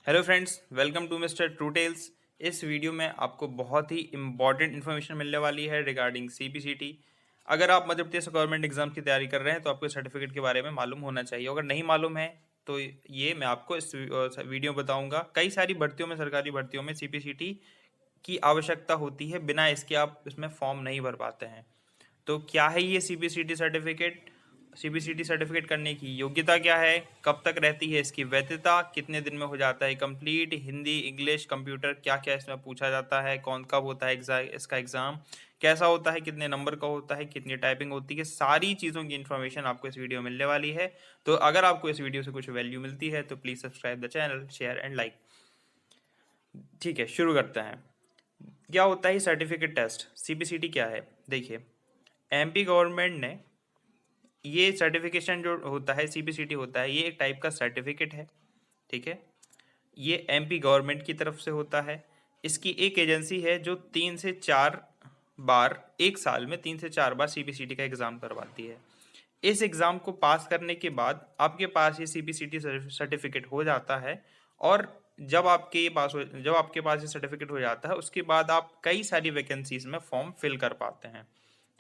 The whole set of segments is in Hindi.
Hello friends, welcome to Mister True Tales. इस वीडियो में आपको बहुत ही इम्पॉर्टेंट इन्फॉर्मेशन मिलने वाली है रिगार्डिंग सीपीसीटी। अगर आप मध्य प्रदेश गवर्नमेंट एग्जाम की तैयारी कर रहे हैं तो आपको सर्टिफिकेट के बारे में मालूम होना चाहिए। अगर नहीं मालूम है तो ये मैं आपको इस वीडियो में बताऊंगा। कई सारी भर्तियों में, सरकारी भर्तियों में सीपीसीटी की आवश्यकता होती है, बिना इसके आप इसमें फॉर्म नहीं भर पाते हैं। तो क्या है ये सीपीसीटी सर्टिफिकेट? सीपीसीटी सर्टिफिकेट करने की योग्यता क्या है, कब तक रहती है इसकी वैधता, कितने दिन में हो जाता है कंप्लीट, हिंदी, इंग्लिश, कंप्यूटर, क्या क्या इसमें पूछा जाता है, कौन कब होता है इसका एग्ज़ाम, कैसा होता है, कितने नंबर का होता है, कितनी टाइपिंग होती है, सारी चीज़ों की इन्फॉर्मेशन आपको इस वीडियो में मिलने वाली है। तो अगर आपको इस वीडियो से कुछ वैल्यू मिलती है तो please subscribe the channel, share and like. ठीक है, शुरू करते हैं। क्या होता है सर्टिफिकेट टेस्ट? सीपीसीटी क्या है? देखिए, एमपी गवर्नमेंट ने ये सर्टिफिकेशन जो होता है, सीपीसीटी होता है, ये एक टाइप का सर्टिफिकेट है। ठीक है, ये एमपी गवर्नमेंट की तरफ से होता है। इसकी एक एजेंसी है जो 3 से 4 बार, एक साल में 3 से 4 बार सीपीसीटी का एग्ज़ाम करवाती है। इस एग्ज़ाम को पास करने के बाद आपके पास ये सीपीसीटी सर्टिफिकेट हो जाता है। और जब आपके पास ये सर्टिफिकेट हो जाता है, उसके बाद आप कई सारी वैकेंसीज में फॉर्म फिल कर पाते हैं।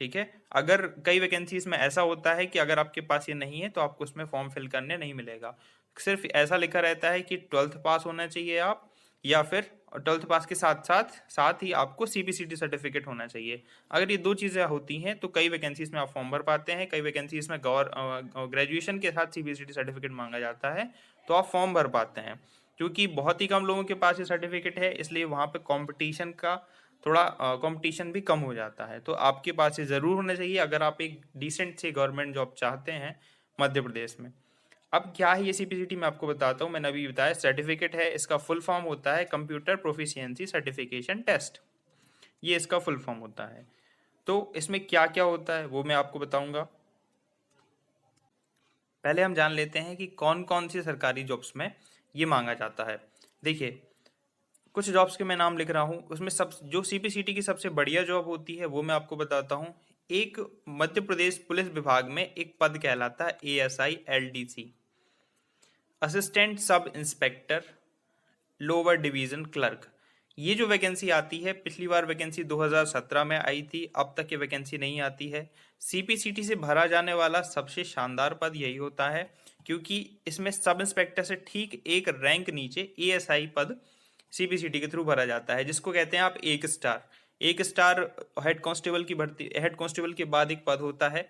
ठीक है, अगर कई वैकेंसीज में ऐसा होता है कि अगर आपके पास ये नहीं है तो आपको उसमें फॉर्म फिल करने नहीं मिलेगा। सिर्फ ऐसा लिखा रहता है कि 12th पास होना चाहिए आप, या फिर 12th पास के साथ साथ साथ ही आपको सीपीसीटी सर्टिफिकेट होना चाहिए। अगर ये दो चीज़ें होती हैं तो कई वैकेंसीज में आप फॉर्म भर पाते हैं। कई वैकेंसीज में ग्रेजुएशन के साथ सीपीसीटी सर्टिफिकेट मांगा जाता है, तो आप फॉर्म भर पाते हैं। क्योंकि बहुत ही कम लोगों के पास ये सर्टिफिकेट है, इसलिए वहाँ पे कंपटीशन का थोड़ा कंपटीशन भी कम हो जाता है। तो आपके पास ये ज़रूर होना चाहिए अगर आप एक डिसेंट सी गवर्नमेंट जॉब चाहते हैं मध्य प्रदेश में। अब क्या है ये सीपीसीटी, मैं आपको बताता हूँ। मैंने अभी बताया सर्टिफिकेट है, इसका फुल फॉर्म होता है कंप्यूटर प्रोफिशिएंसी सर्टिफिकेशन टेस्ट। ये इसका फुल फॉर्म होता है। तो इसमें क्या क्या होता है वो मैं आपको बताऊंगा। पहले हम जान लेते हैं कि कौन कौन सी सरकारी जॉब्स में ये मांगा जाता है। देखिए, कुछ जॉब्स के मैं नाम लिख रहा हूँ, उसमें सब जो सीपीसीटी की सबसे बढ़िया जॉब होती है वो मैं आपको बताता हूँ। एक मध्य प्रदेश पुलिस विभाग में एक पद कहलाता है ASI LDC, assistant sub inspector lower division clerk. ये जो वैकेंसी आती है, पिछली बार वैकेंसी 2017 में आई थी, अब तक ये वैकेंसी नहीं आती है। सीपीसीटी से भरा जाने वाला सबसे शानदार पद यही होता है, क्योंकि इसमें सब इंस्पेक्टर से ठीक एक रैंक नीचे एएसआई पद सीपीसीटी के थ्रू भरा जाता है, जिसको कहते हैं आप एक स्टार। एक स्टार हेड कांस्टेबल की भर्ती, हेड कांस्टेबल के बाद एक पद होता है।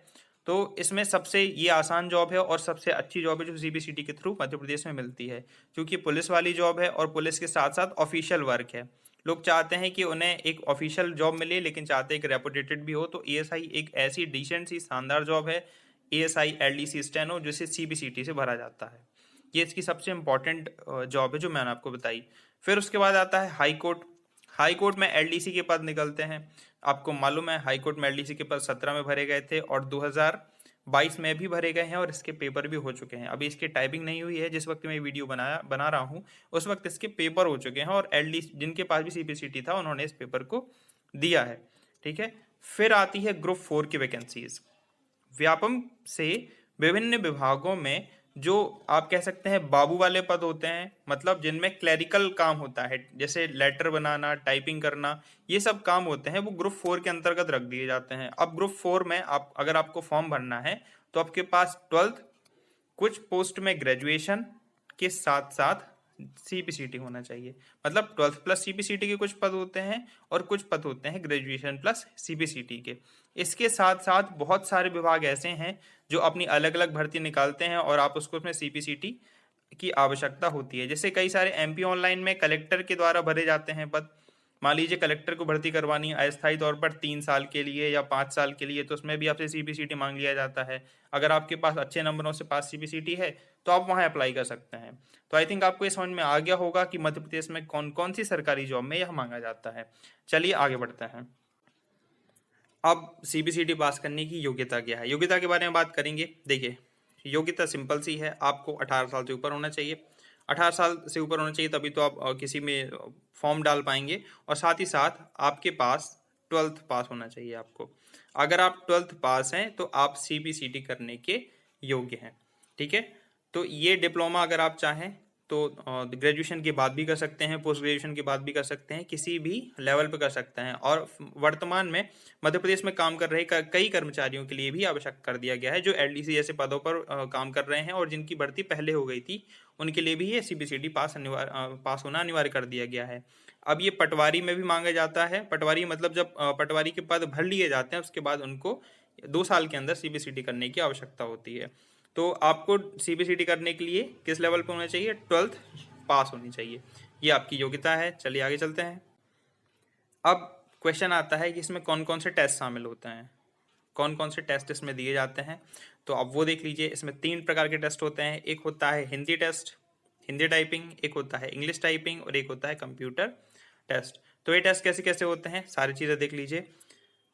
तो इसमें सबसे ये आसान जॉब है और सबसे अच्छी जॉब है जो सीपीसीटी के थ्रू मध्य प्रदेश में मिलती है, क्योंकि पुलिस वाली जॉब है और पुलिस के साथ साथ ऑफिशियल वर्क है। लोग चाहते हैं कि उन्हें एक ऑफिशियल जॉब मिले, लेकिन चाहते हैं कि रेपुटेटेड भी हो। तो एएसआई एक ऐसी डिसेंट सी शानदार जॉब है, एएसआई एलडीसी स्टेनो, जिसे सीबीसीटी से भरा जाता है। ये इसकी सबसे इंपॉर्टेंट जॉब है जो मैंने आपको बताई। फिर उसके बाद आता है हाई कोर्ट। हाई कोर्ट में एलडीसी के पद निकलते हैं। आपको मालूम है हाई कोर्ट में एलडीसी के पद 17 में भरे गए थे और 2022 में भी भरे गए हैं, और इसके पेपर भी हो चुके हैं। अभी इसकी टाइपिंग नहीं हुई है, जिस वक्त मैं वीडियो बना रहा हूँ उस वक्त इसके पेपर हो चुके हैं, और एलडीसी जिनके पास भी सीपीसीटी था उन्होंने इस पेपर को दिया है। ठीक है, फिर आती है ग्रुप 4 की वैकेंसीज। व्यापम से विभिन्न विभागों में जो आप कह सकते हैं बाबू वाले पद होते हैं, मतलब जिनमें क्लरिकल काम होता है, जैसे लेटर बनाना, टाइपिंग करना, ये सब काम होते हैं, वो ग्रुप 4 के अंतर्गत रख दिए जाते हैं। अब ग्रुप 4 में आप अगर आपको फॉर्म भरना है तो आपके पास 12th, कुछ पोस्ट में ग्रेजुएशन के साथ साथ सीपीसीटी होना चाहिए। मतलब 12th प्लस सीपीसीटी के कुछ पद होते हैं और कुछ पद होते हैं ग्रेजुएशन प्लस सीपीसीटी के। इसके साथ साथ बहुत सारे विभाग ऐसे हैं जो अपनी अलग अलग भर्ती निकालते हैं और आप उसको उसमें सीपीसीटी की आवश्यकता होती है। जैसे कई सारे एमपी ऑनलाइन में कलेक्टर के द्वारा भरे जाते हैं पद। मान लीजिए कलेक्टर को भर्ती करवानी है अस्थायी तौर पर 3 साल के लिए या 5 साल के लिए, तो उसमें भी आपसे सीपीसीटी मांग लिया जाता है। अगर आपके पास अच्छे नंबरों से पास सीपीसीटी है तो आप वहाँ अप्लाई कर सकते हैं। तो आई थिंक आपको ये समझ में आ गया होगा कि मध्य प्रदेश में कौन कौन सी सरकारी जॉब में यह मांगा जाता है। चलिए आगे बढ़ते हैं। अब सीपीसीटी पास करने की योग्यता क्या है, योग्यता के बारे में बात करेंगे। देखिए, योग्यता सिंपल सी है, आपको 18 साल से ऊपर होना चाहिए। 18 साल से ऊपर होना चाहिए, तभी तो आप किसी में फॉर्म डाल पाएंगे। और साथ ही साथ आपके पास 12th पास होना चाहिए आपको। अगर आप 12th पास हैं तो आप सीपीसीटी करने के योग्य हैं। ठीक है, तो ये डिप्लोमा अगर आप चाहें तो ग्रेजुएशन के बाद भी कर सकते हैं, पोस्ट ग्रेजुएशन के बाद भी कर सकते हैं, किसी भी लेवल पे कर सकते हैं। और वर्तमान में मध्य प्रदेश में काम कर रहे कई कर्मचारियों के लिए भी आवश्यक कर दिया गया है, जो एलडीसी जैसे पदों पर काम कर रहे हैं और जिनकी भर्ती पहले हो गई थी, उनके लिए भी ये सीबीसीटी पास होना अनिवार्य कर दिया गया है। अब ये पटवारी में भी मांगा जाता है। पटवारी मतलब जब पटवारी के पद भर लिए जाते हैं, उसके बाद उनको 2 साल के अंदर सीबीसीटी करने की आवश्यकता होती है। तो आपको सीबीसीटी करने के लिए किस लेवल पे होना चाहिए? 12th पास होनी चाहिए, ये आपकी योग्यता है। चलिए आगे चलते हैं। अब क्वेश्चन आता है कि इसमें कौन कौन से टेस्ट शामिल होते हैं, कौन कौन से टेस्ट इसमें दिए जाते हैं। तो अब वो देख लीजिए। इसमें 3 प्रकार के टेस्ट होते हैं। एक होता है हिंदी टेस्ट, हिंदी टाइपिंग, एक होता है इंग्लिश टाइपिंग और एक होता है कंप्यूटर टेस्ट। तो ये टेस्ट कैसे कैसे होते हैं, सारी चीज़ें देख लीजिए।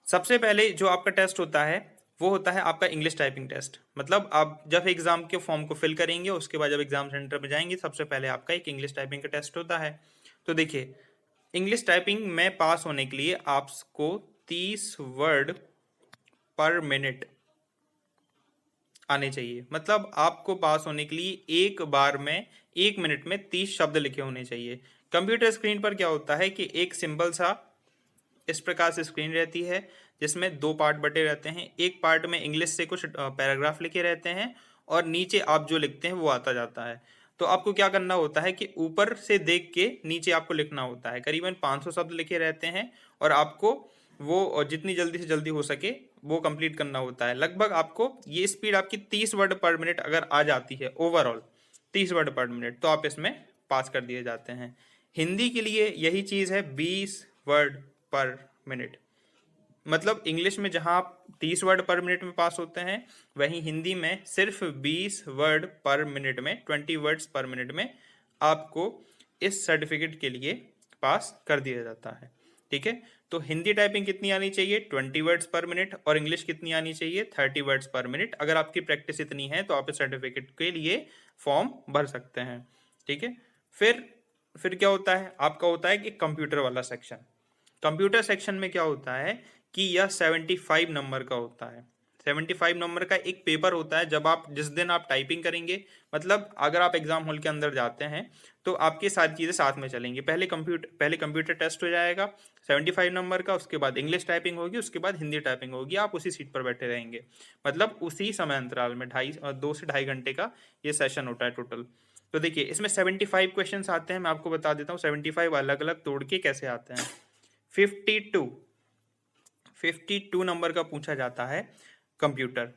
सबसे पहले जो आपका टेस्ट होता है वो होता है आपका इंग्लिश टाइपिंग टेस्ट। मतलब आप जब एग्जाम के फॉर्म को फिल करेंगे, उसके बाद जब एग्जाम सेंटर में जाएंगे, सबसे पहले आपका एक इंग्लिश टाइपिंग का टेस्ट होता है। तो देखिए, इंग्लिश टाइपिंग में पास होने के लिए आपको 30 वर्ड पर मिनट आने चाहिए। मतलब आपको पास होने के लिए एक बार में 1 मिनट में 30 शब्द लिखे होने चाहिए। कंप्यूटर स्क्रीन पर क्या होता है कि एक सिंपल सा इस प्रकार से स्क्रीन रहती है, जिसमें 2 पार्ट बटे रहते हैं। एक पार्ट में इंग्लिश से कुछ पैराग्राफ लिखे रहते हैं और नीचे आप जो लिखते हैं वो आता जाता है। तो आपको क्या करना होता है कि ऊपर से देख के नीचे आपको लिखना होता है। करीबन 500 शब्द लिखे रहते हैं और आपको वो जितनी जल्दी से जल्दी हो सके वो कंप्लीट करना होता है। लगभग आपको ये स्पीड आपकी 30 वर्ड पर मिनट अगर आ जाती है, ओवरऑल 30 वर्ड पर मिनट, तो आप इसमें पास कर दिए जाते हैं। हिंदी के लिए यही चीज़ है, 20 वर्ड पर मिनट। मतलब इंग्लिश में जहां आप 30 वर्ड पर मिनट में पास होते हैं, वहीं हिंदी में सिर्फ 20 वर्ड पर मिनट में, 20 वर्ड्स पर मिनट में आपको इस सर्टिफिकेट के लिए पास कर दिया जाता है। ठीक है, तो हिंदी टाइपिंग कितनी आनी चाहिए? 20 वर्ड्स पर मिनट। और इंग्लिश कितनी आनी चाहिए? 30 वर्ड्स पर मिनट। अगर आपकी प्रैक्टिस इतनी है तो आप इस सर्टिफिकेट के लिए फॉर्म भर सकते हैं। ठीक है, फिर क्या होता है? आपका होता है कि कंप्यूटर वाला सेक्शन। कंप्यूटर सेक्शन में क्या होता है कि यह 75 नंबर का होता है। 75 नंबर का एक पेपर होता है। जब आप जिस दिन आप टाइपिंग करेंगे, मतलब अगर आप एग्जाम हॉल के अंदर जाते हैं तो आपकी सारी चीज़ें साथ में चलेंगी। पहले कंप्यूटर टेस्ट हो जाएगा 75 नंबर का, उसके बाद इंग्लिश टाइपिंग होगी, उसके बाद हिंदी टाइपिंग होगी। आप उसी सीट पर बैठे रहेंगे, मतलब उसी समय अंतराल में 2 से ढाई घंटे का ये सेशन होता है टोटल। तो देखिए, इसमें 75 क्वेश्चन आते हैं। मैं आपको बता देता हूँ 75 अलग अलग तोड़ के कैसे आते हैं। 52 नंबर का पूछा जाता है कंप्यूटर।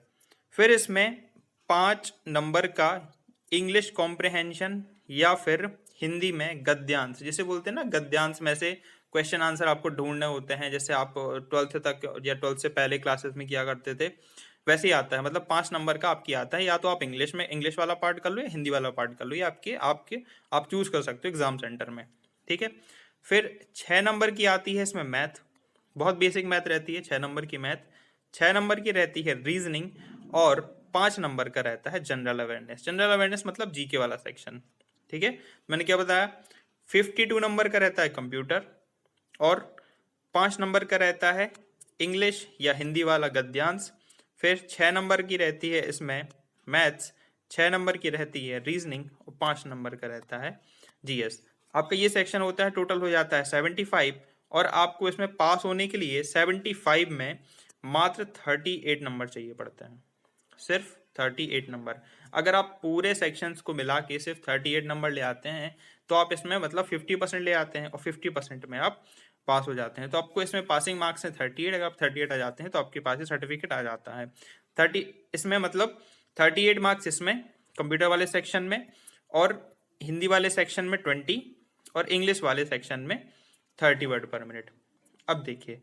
फिर इसमें 5 नंबर का इंग्लिश कॉम्प्रिहेंशन या फिर हिंदी में गद्यांश, जिसे बोलते हैं ना गद्यांश, में से क्वेश्चन आंसर आपको ढूंढने होते हैं, जैसे आप 12th तक या 12th से पहले क्लासेस में किया करते थे, वैसे ही आता है। मतलब 5 नंबर का आपकी आता है। या तो आप इंग्लिश वाला पार्ट कर लो या हिंदी वाला पार्ट कर लो, या आप चूज कर सकते हो एग्जाम सेंटर में। ठीक है, फिर 6 नंबर की आती है इसमें मैथ। बहुत बेसिक मैथ रहती है 6 नंबर की मैथ। 6 नंबर की रहती है रीजनिंग। और 5 नंबर का रहता है जनरल अवेयरनेस। जनरल अवेयरनेस मतलब जीके वाला सेक्शन। ठीक है, मैंने क्या बताया? 52 नंबर का रहता है कंप्यूटर और 5 नंबर का रहता है इंग्लिश या हिंदी वाला गद्यांश। फिर 6 नंबर की रहती है इसमें मैथ्स, 6 नंबर की रहती है रीजनिंग और 5 नंबर का रहता है जीएस। आपका ये सेक्शन होता है, टोटल हो जाता है 75। और आपको इसमें पास होने के लिए 75 में मात्र 38 नंबर चाहिए पड़ते हैं, सिर्फ 38 नंबर। अगर आप पूरे सेक्शंस को मिला के सिर्फ 38 नंबर ले आते हैं तो आप इसमें मतलब 50% ले आते हैं और 50% में आप पास हो जाते हैं। तो आपको इसमें पासिंग मार्क्स हैं 38। अगर आप 38 आ जाते हैं तो आपके पास ही सर्टिफिकेट आ जाता है। 30 इसमें मतलब 38 मार्क्स इसमें कंप्यूटर वाले सेक्शन में, और हिंदी वाले सेक्शन में 20, और इंग्लिश वाले सेक्शन में 30 वर्ड पर मिनट। अब देखिए,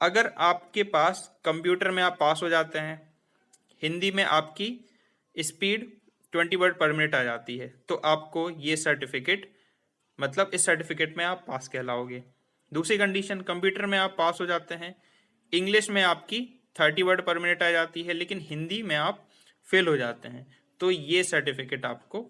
अगर आपके पास कंप्यूटर में आप पास हो जाते हैं, हिंदी में आपकी स्पीड 20 वर्ड पर मिनट आ जाती है, तो आपको ये सर्टिफिकेट, मतलब इस सर्टिफिकेट में आप पास कहलाओगे। दूसरी कंडीशन, कंप्यूटर में आप पास हो जाते हैं, इंग्लिश में आपकी 30 वर्ड पर मिनट आ जाती है, लेकिन हिंदी में आप फेल हो जाते हैं, तो ये सर्टिफिकेट आपको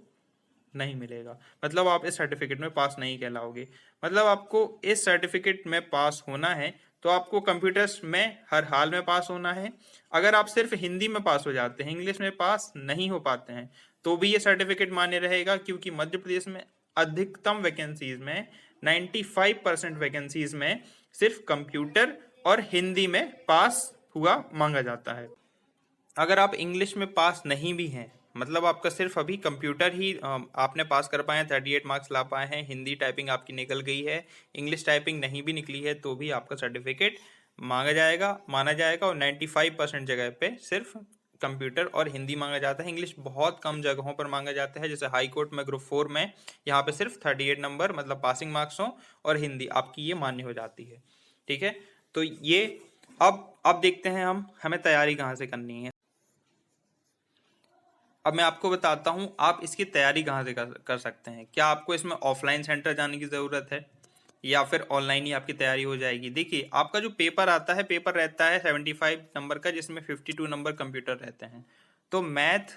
नहीं मिलेगा। मतलब आप इस सर्टिफिकेट में पास नहीं कहलाओगे। मतलब आपको इस सर्टिफिकेट में पास होना है तो आपको कंप्यूटर्स में हर हाल में पास होना है। अगर आप सिर्फ हिंदी में पास हो जाते हैं, इंग्लिश में पास नहीं हो पाते हैं, तो भी ये सर्टिफिकेट मान्य रहेगा, क्योंकि मध्य प्रदेश में अधिकतम वैकेंसीज में 95% वैकेंसीज में सिर्फ कंप्यूटर और हिंदी में पास हुआ मांगा जाता है। अगर आप इंग्लिश में पास नहीं भी हैं, मतलब आपका सिर्फ अभी कंप्यूटर ही आपने पास कर पाए हैं, 38 मार्क्स ला पाए हैं, हिंदी टाइपिंग आपकी निकल गई है, इंग्लिश टाइपिंग नहीं भी निकली है, तो भी आपका सर्टिफिकेट माना जाएगा। और 95% जगह पे सिर्फ कंप्यूटर और हिंदी मांगा जाता है। इंग्लिश बहुत कम जगहों पर मांगा जाता है, जैसे हाई कोर्ट में ग्रुप 4 में यहाँ पे सिर्फ 38 नंबर मतलब पासिंग मार्क्स हों और हिंदी आपकी ये मान्य हो जाती है। ठीक है, तो ये अब देखते हैं हमें तैयारी कहाँ से करनी है। अब मैं आपको बताता हूँ आप इसकी तैयारी कहाँ से कर सकते हैं। क्या आपको इसमें ऑफलाइन सेंटर जाने की ज़रूरत है या फिर ऑनलाइन ही आपकी तैयारी हो जाएगी? देखिए, आपका जो पेपर आता है, पेपर रहता है 75 नंबर का, जिसमें 52 नंबर कंप्यूटर रहते हैं। तो मैथ,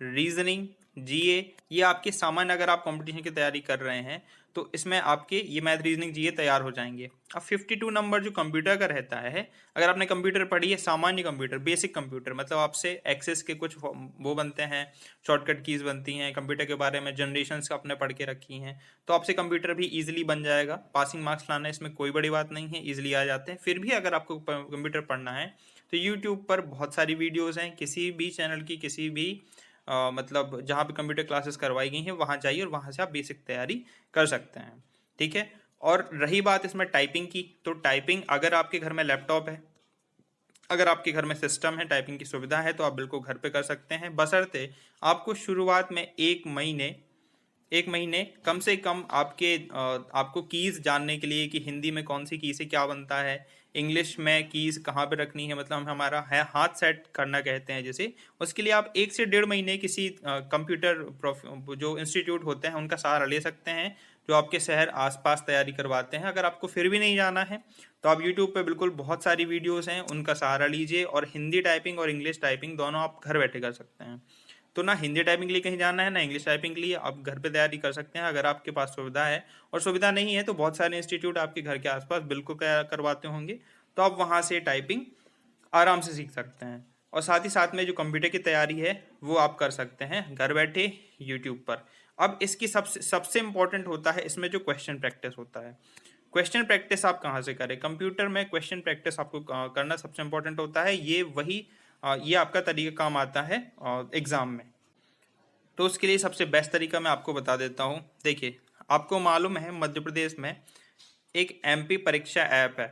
रीजनिंग, जीए, ये आपके सामान्य, अगर आप कंपटीशन की तैयारी कर रहे हैं तो इसमें आपके ये मैथ, रीजनिंग, जीए तैयार हो जाएंगे। अब 52 नंबर जो कंप्यूटर का रहता है, अगर आपने कंप्यूटर पढ़ी है, सामान्य कंप्यूटर, बेसिक कंप्यूटर, मतलब आपसे एक्सेस के कुछ वो बनते हैं, शॉर्टकट कीज बनती हैं कंप्यूटर के बारे में, जनरेशन्स का आपने पढ़ के रखी हैं, तो आपसे कंप्यूटर भी ईजिली बन जाएगा। पासिंग मार्क्स लाना इसमें कोई बड़ी बात नहीं है, ईजिली आ जाते हैं। फिर भी अगर आपको कंप्यूटर पढ़ना है तो यूट्यूब पर बहुत सारी वीडियोज़ हैं, किसी भी चैनल की, किसी भी मतलब जहाँ पे कंप्यूटर क्लासेस करवाई गई हैं वहाँ जाइए और वहाँ से आप बेसिक तैयारी कर सकते हैं। ठीक है, और रही बात इसमें टाइपिंग की, तो टाइपिंग अगर आपके घर में लैपटॉप है, अगर आपके घर में सिस्टम है, टाइपिंग की सुविधा है, तो आप बिल्कुल घर पे कर सकते हैं, बशर्ते आपको शुरुआत में एक महीने कम से कम आपको कीज़ जानने के लिए कि हिंदी में कौन सी की से क्या बनता है, इंग्लिश में कीज़ कहाँ पे रखनी है, मतलब हमारा है हाथ सेट करना कहते हैं जैसे, उसके लिए आप 1 से 1.5 महीने किसी कंप्यूटर जो इंस्टीट्यूट होते हैं उनका सहारा ले सकते हैं, जो आपके शहर आसपास तैयारी करवाते हैं। अगर आपको फिर भी नहीं जाना है तो आप यूट्यूब पे बिल्कुल बहुत सारी वीडियोज़ हैं, उनका सहारा लीजिए, और हिंदी टाइपिंग और इंग्लिश टाइपिंग दोनों आप घर बैठे कर सकते हैं। तो ना हिंदी टाइपिंग के लिए कहीं जाना है, ना इंग्लिश टाइपिंग के लिए, आप घर पे तैयारी कर सकते हैं अगर आपके पास सुविधा है। और सुविधा नहीं है तो बहुत सारे इंस्टीट्यूट आपके घर के आसपास बिल्कुल करवाते होंगे, तो आप वहाँ से टाइपिंग आराम से सीख सकते हैं। और साथ ही साथ में जो कंप्यूटर की तैयारी है वो आप कर सकते हैं घर बैठे यूट्यूब पर। अब इसकी सबसे सबसे इम्पोर्टेंट होता है इसमें जो क्वेश्चन प्रैक्टिस होता है। क्वेश्चन प्रैक्टिस आप कहाँ से करें? कंप्यूटर में क्वेश्चन प्रैक्टिस आपको करना सबसे इम्पोर्टेंट होता है। ये आपका तरीका काम आता है एग्ज़ाम में। तो उसके लिए सबसे बेस्ट तरीका मैं आपको बता देता हूँ। देखिए, आपको मालूम है मध्य प्रदेश में एक एमपी परीक्षा ऐप है।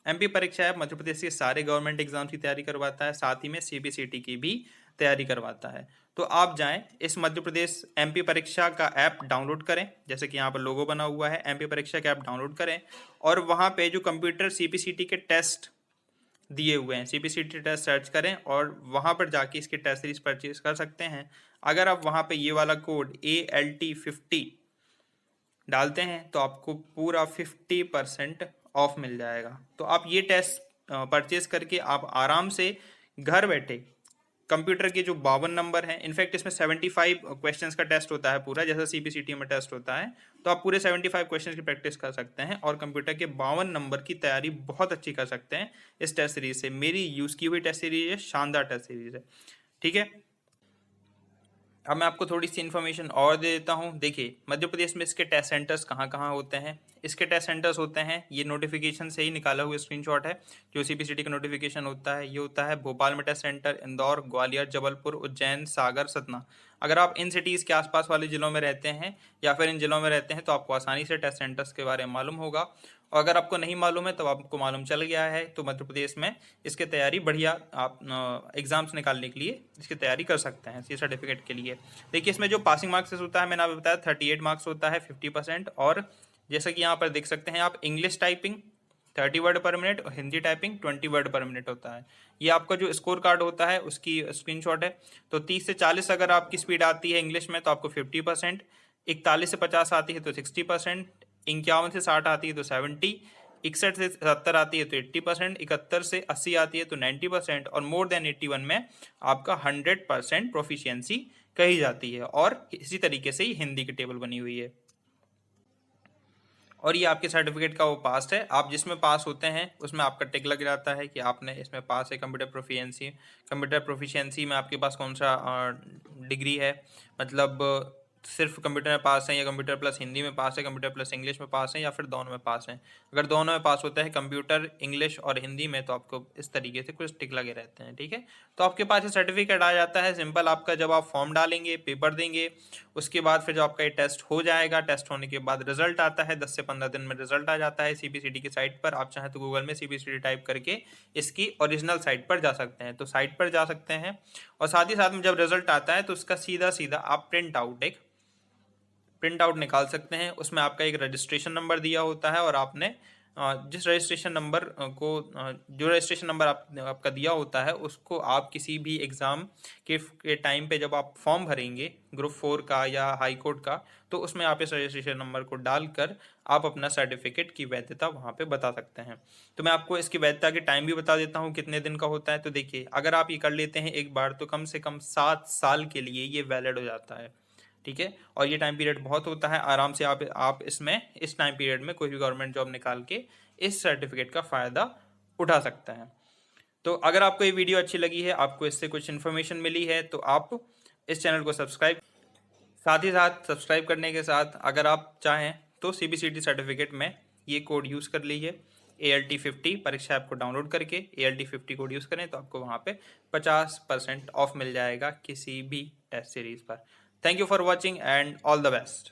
एमपी परीक्षा ऐप मध्य प्रदेश के सारे गवर्नमेंट एग्जाम्स की तैयारी करवाता है, साथ ही में सीबीसीटी की भी तैयारी करवाता है। तो आप जाएं, इस मध्य प्रदेश एमपी परीक्षा का ऐप डाउनलोड करें, जैसे कि यहाँ पर लोगो बना हुआ है, एमपी परीक्षा का ऐप डाउनलोड करें, और वहाँ पे जो कंप्यूटर सीपीसीटी के टेस्ट दिए हुए हैं, सीपीसीटी टेस्ट सर्च करें और वहाँ पर जाके इसके टेस्ट सीरीज परचेज कर सकते हैं। अगर आप वहाँ पे ये वाला कोड ALT50 डालते हैं तो आपको पूरा 50% ऑफ मिल जाएगा। तो आप ये टेस्ट परचेज करके आप आराम से घर बैठे कंप्यूटर के जो 52 नंबर हैं, इनफैक्ट इसमें 75 क्वेश्चंस का टेस्ट होता है पूरा, जैसा सीबीसीटी में टेस्ट होता है, तो आप पूरे 75 क्वेश्चंस की प्रैक्टिस कर सकते हैं और कंप्यूटर के 52 नंबर की तैयारी बहुत अच्छी कर सकते हैं इस टेस्ट सीरीज से। मेरी यूज़ की हुई टेस्ट सीरीज है, शानदार टेस्ट सीरीज है। ठीक है, अब मैं आपको थोड़ी सी इन्फॉर्मेशन और दे देता हूँ। देखिए, मध्य प्रदेश में इसके टेस्ट सेंटर्स कहाँ कहाँ होते हैं। इसके टेस्ट सेंटर्स होते हैं, ये नोटिफिकेशन से ही निकाला हुआ स्क्रीनशॉट है, जो सीपीसीटी का नोटिफिकेशन होता है। ये होता है भोपाल में टेस्ट सेंटर, इंदौर, ग्वालियर, जबलपुर, उज्जैन, सागर, सतना। अगर आप इन सिटीज़ के आसपास वाले ज़िलों में रहते हैं या फिर इन ज़िलों में रहते हैं तो आपको आसानी से टेस्ट सेंटर्स के बारे में मालूम होगा। और अगर आपको नहीं मालूम है तो आपको मालूम चल गया है, तो मध्य प्रदेश में इसकी तैयारी बढ़िया आप एग्ज़ाम्स निकालने के लिए इसकी तैयारी कर सकते हैं सी सर्टिफिकेट के लिए। देखिए, इसमें जो पासिंग मार्क्स होता है, मैंने आपको बताया 38 मार्क्स होता है, 50%। और जैसा कि यहाँ पर देख सकते हैं आप, English typing 30 word per minute और Hindi typing 20 word per minute होता है। ये आपका जो स्कोर कार्ड होता है उसकी स्क्रीनशॉट है। तो 30 से 40 अगर आपकी स्पीड आती है इंग्लिश में तो आपको 50%, 41 से 50 आती है तो 60%, 51 से 60 आती है तो 70, 61 से 70 आती है तो 80%, 71 से 80 आती है तो 90%, और मोर देन 81 में आपका 100% प्रोफिशिएंसी कही जाती है। और इसी तरीके से ही हिंदी की टेबल बनी हुई है। और ये आपके सर्टिफिकेट का वो पास है। आप जिसमें पास होते हैं उसमें आपका टिक लग जाता है कि आपने इसमें पास है। कंप्यूटर प्रोफिशिएंसी में आपके पास कौन सा डिग्री है, मतलब सिर्फ कंप्यूटर में पास है या कंप्यूटर प्लस हिंदी में पास है, कंप्यूटर प्लस इंग्लिश में पास है या फिर दोनों में पास है। अगर दोनों में पास होता है कंप्यूटर इंग्लिश और हिंदी में तो आपको इस तरीके से कुछ टिक लगे रहते हैं, ठीक है। तो आपके पास ये सर्टिफिकेट आ जाता है। सिंपल आपका जब आप फॉर्म डालेंगे, पेपर देंगे, उसके बाद फिर जब आपका ये टेस्ट हो जाएगा, टेस्ट होने के बाद रिजल्ट आता है, 10 से 15 दिन में रिजल्ट आ जाता है सीपीसीटी की साइट पर। आप चाहें तो गूगल में सीपीसीटी टाइप करके इसकी ओरिजिनल साइट पर जा सकते हैं, तो साइट पर जा सकते हैं। और साथ ही साथ में जब रिजल्ट आता है तो उसका सीधा सीधा आप प्रिंट आउट निकाल सकते हैं। उसमें आपका एक रजिस्ट्रेशन नंबर दिया होता है और आपने जिस रजिस्ट्रेशन नंबर जो रजिस्ट्रेशन नंबर आपका दिया होता है उसको आप किसी भी एग्ज़ाम के टाइम पे जब आप फॉर्म भरेंगे ग्रुप 4 का या हाई कोर्ट का, तो उसमें आप इस रजिस्ट्रेशन नंबर को डालकर आप अपना सर्टिफिकेट की वैधता वहाँ पे बता सकते हैं। तो मैं आपको इसकी वैधता के टाइम भी बता देता हूँ कितने दिन का होता है। तो देखिए, अगर आप ये कर लेते हैं एक बार तो कम से कम 7 साल के लिए ये वैलिड हो जाता है, ठीक है। और ये टाइम पीरियड बहुत होता है, आराम से आप इसमें इस टाइम पीरियड में कोई भी गवर्नमेंट जॉब निकाल के इस सर्टिफिकेट का फ़ायदा उठा सकता है। तो अगर आपको ये वीडियो अच्छी लगी है, आपको इससे कुछ इन्फॉर्मेशन मिली है, तो आप इस चैनल को सब्सक्राइब, साथ ही साथ सब्सक्राइब करने के साथ अगर आप चाहें तो सीबीसीटी सर्टिफिकेट में ये कोड यूज़ कर लीजिए। ALT50 परीक्षा ऐप को डाउनलोड करके ALT50 कोड यूज़ करें तो आपको वहाँ पे 50% ऑफ मिल जाएगा किसी भी टेस्ट सीरीज़ पर। Thank you for watching and all the best.